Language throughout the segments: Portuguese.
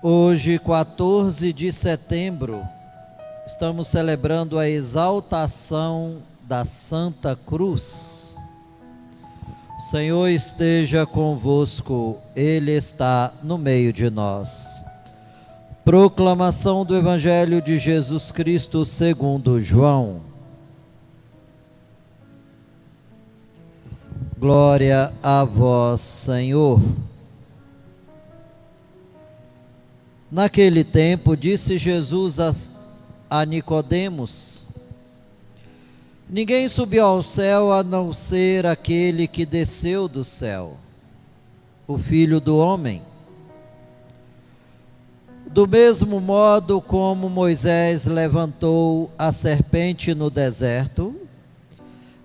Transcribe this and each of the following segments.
Hoje, 14 de setembro, estamos celebrando a exaltação da Santa Cruz. O Senhor esteja convosco, Ele está no meio de nós. Proclamação do Evangelho de Jesus Cristo segundo João. Glória a vós, Senhor. Naquele tempo, disse Jesus a Nicodemos: ninguém subiu ao céu a não ser aquele que desceu do céu, o Filho do Homem. Do mesmo modo como Moisés levantou a serpente no deserto,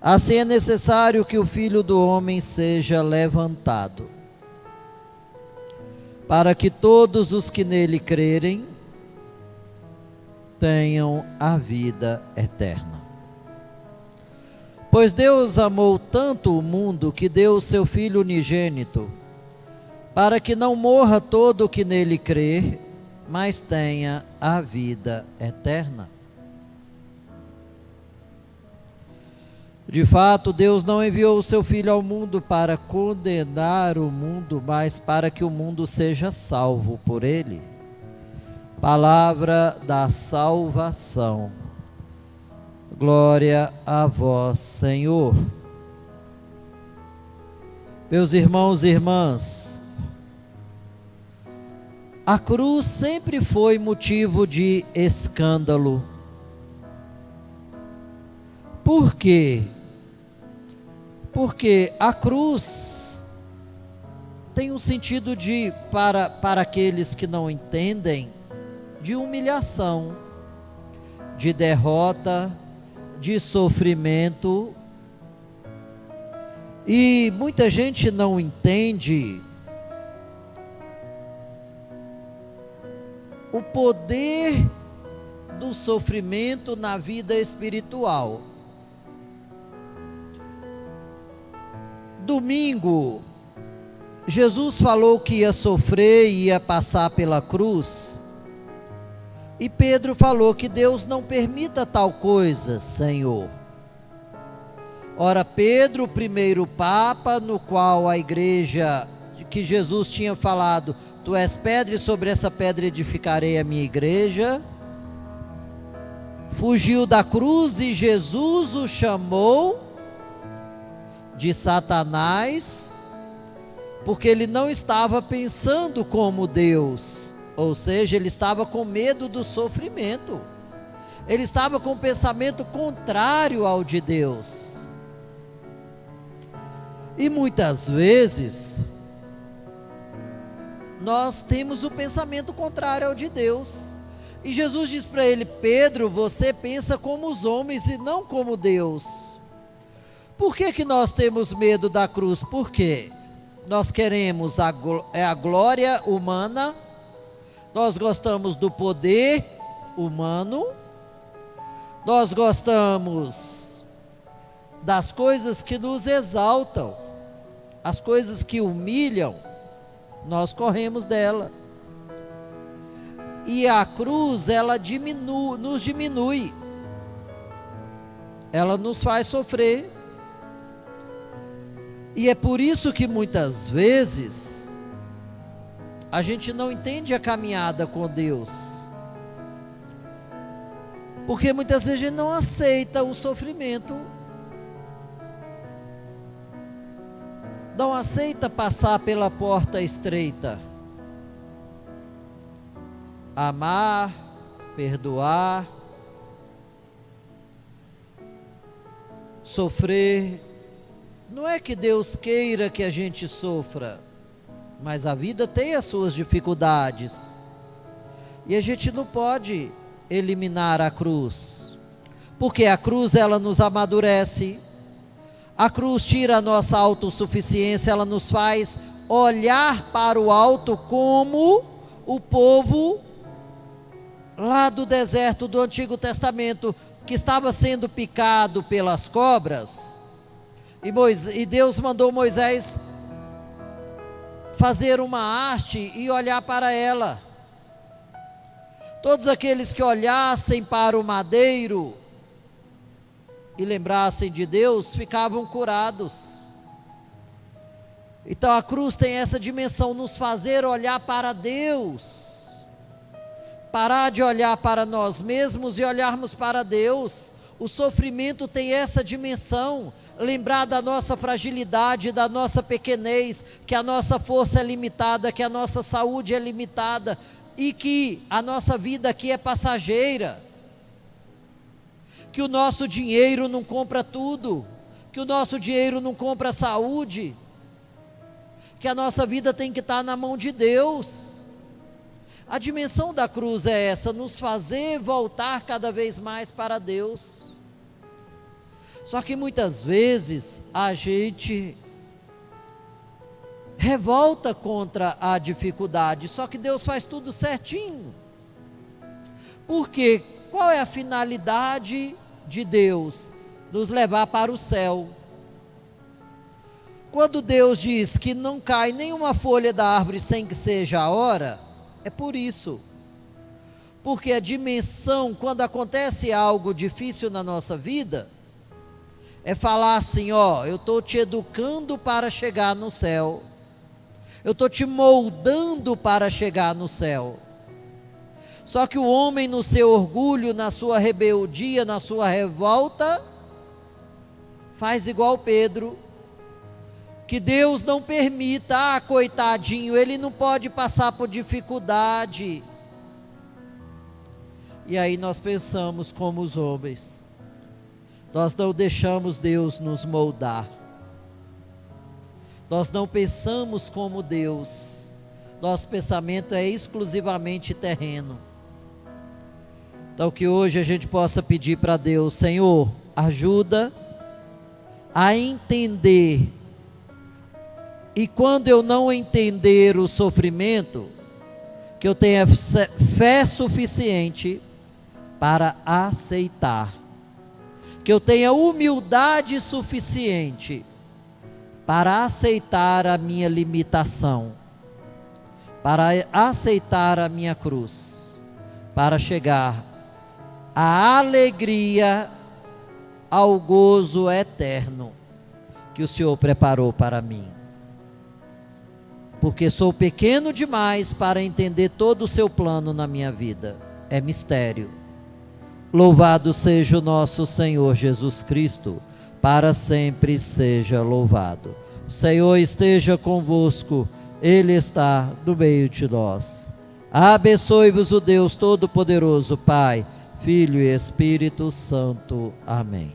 assim é necessário que o Filho do Homem seja levantado, para que todos os que nele crerem tenham a vida eterna. Pois Deus amou tanto o mundo que deu o seu Filho unigênito, para que não morra todo o que nele crer, mas tenha a vida eterna. De fato, Deus não enviou o seu Filho ao mundo para condenar o mundo, mas para que o mundo seja salvo por ele. Palavra da salvação. Glória a vós, Senhor. Meus irmãos e irmãs, a cruz sempre foi motivo de escândalo. Por quê? Porque a cruz tem um sentido de, para aqueles que não entendem, de humilhação, de derrota, de sofrimento. E muita gente não entende o poder do sofrimento na vida espiritual. Domingo, Jesus falou que ia sofrer e ia passar pela cruz. E Pedro falou que Deus não permita tal coisa, Senhor. Ora, Pedro, o primeiro Papa, no qual a igreja, que Jesus tinha falado, tu és pedra e sobre essa pedra edificarei a minha igreja, fugiu da cruz e Jesus o chamou de Satanás, porque ele não estava pensando como Deus, ou seja, ele estava com medo do sofrimento, ele estava com um pensamento contrário ao de Deus. E muitas vezes nós temos o pensamento contrário ao de Deus, e Jesus diz para ele: Pedro, você pensa como os homens e não como Deus. Por que nós temos medo da cruz? Por quê? Nós queremos a glória humana, nós gostamos do poder humano, nós gostamos das coisas que nos exaltam, as coisas que humilham, nós corremos dela. E a cruz, ela nos diminui, ela nos faz sofrer. E é por isso que muitas vezes a gente não entende a caminhada com Deus, porque muitas vezes a gente não aceita o sofrimento, não aceita passar pela porta estreita, amar, perdoar, sofrer. Não é que Deus queira que a gente sofra, mas a vida tem as suas dificuldades, e a gente não pode eliminar a cruz, porque a cruz, ela nos amadurece, a cruz tira a nossa autossuficiência, ela nos faz olhar para o alto como o povo lá do deserto do Antigo Testamento, que estava sendo picado pelas cobras, e Deus mandou Moisés fazer uma haste e olhar para ela, Todos aqueles que olhassem para o madeiro e lembrassem de Deus, ficavam curados. Então a cruz tem essa dimensão, nos fazer olhar para Deus, parar de olhar para nós mesmos e olharmos para Deus. O sofrimento tem essa dimensão, lembrar da nossa fragilidade, da nossa pequenez, que a nossa força é limitada, que a nossa saúde é limitada, e que a nossa vida aqui é passageira, que o nosso dinheiro não compra tudo, que o nosso dinheiro não compra saúde, que a nossa vida tem que estar na mão de Deus. A dimensão da cruz é essa, nos fazer voltar cada vez mais para Deus. Só que muitas vezes a gente revolta contra a dificuldade, só que Deus faz tudo certinho. Por quê? Qual é a finalidade de Deus? Nos levar para o céu. Quando Deus diz que não cai nenhuma folha da árvore sem que seja a hora, é por isso. Porque a dimensão, quando acontece algo difícil na nossa vida, é falar assim, ó, eu estou te educando para chegar no céu. Eu estou te moldando para chegar no céu. Só que o homem, no seu orgulho, na sua rebeldia, na sua revolta, faz igual Pedro. Que Deus não permita, coitadinho, ele não pode passar por dificuldade. E aí nós pensamos como os homens. Nós não deixamos Deus nos moldar. Nós não pensamos como Deus. Nosso pensamento é exclusivamente terreno. Então que hoje a gente possa pedir para Deus, Senhor, ajuda a entender. E quando eu não entender o sofrimento, que eu tenha fé suficiente para aceitar. Que eu tenha humildade suficiente para aceitar a minha limitação, para aceitar a minha cruz, para chegar à alegria, ao gozo eterno que o Senhor preparou para mim. Porque sou pequeno demais para entender todo o seu plano na minha vida. É mistério. Louvado seja o nosso Senhor Jesus Cristo, para sempre seja louvado. O Senhor esteja convosco, Ele está no meio de nós. Abençoe-vos o Deus Todo-Poderoso, Pai, Filho e Espírito Santo. Amém.